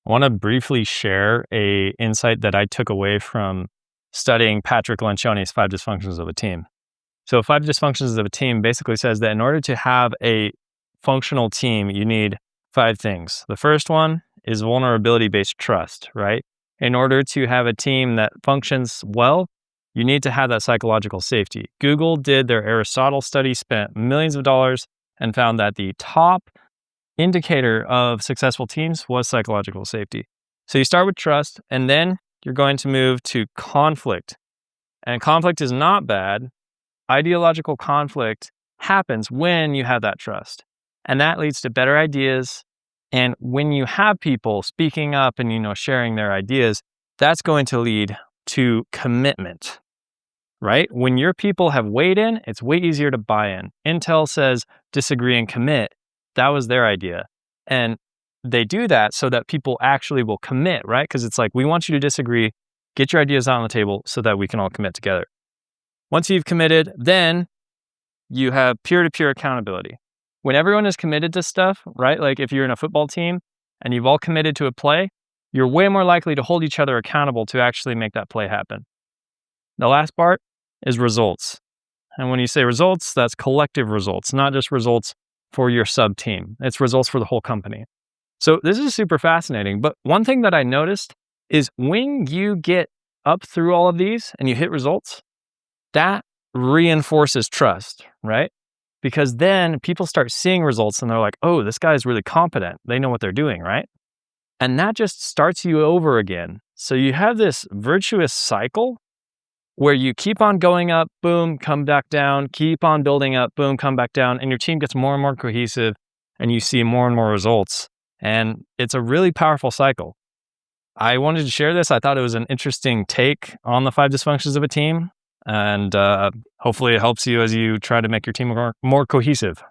I want to briefly share a insight that I took away from studying Patrick Lencioni's 5 Dysfunctions of a Team. So 5 Dysfunctions of a Team basically says that in order to have a functional team, you need 5 things. The first one is vulnerability-based trust, right? In order to have a team that functions well, you need to have that psychological safety. Google did their Aristotle study, spent millions of dollars, and found that the top indicator of successful teams was psychological safety. So you start with trust, and then you're going to move to conflict. And conflict is not bad. Ideological conflict happens when you have that trust. And that leads to better ideas. And when you have people speaking up and, sharing their ideas, that's going to lead to commitment, right? When your people have weighed in, it's way easier to buy in. Intel says disagree and commit. That was their idea. And they do that so that people actually will commit, right? Because it's like, we want you to disagree, get your ideas out on the table so that we can all commit together. Once you've committed, then you have peer-to-peer accountability. When everyone is committed to stuff, right? Like if you're in a football team and you've all committed to a play, you're way more likely to hold each other accountable to actually make that play happen. The last part is results. And when you say results, that's collective results, not just results for your sub team. It's results for the whole company. So this is super fascinating. But one thing that I noticed is when you get up through all of these and you hit results, that reinforces trust, right? Because then people start seeing results and they're like, oh, this guy's really competent. They know what they're doing, right? And that just starts you over again. So you have this virtuous cycle where you keep on going up, boom, come back down, keep on building up, boom, come back down, and your team gets more and more cohesive and you see more and more results. And it's a really powerful cycle. I wanted to share this. I thought it was an interesting take on the 5 dysfunctions of a team. And hopefully it helps you as you try to make your team more cohesive.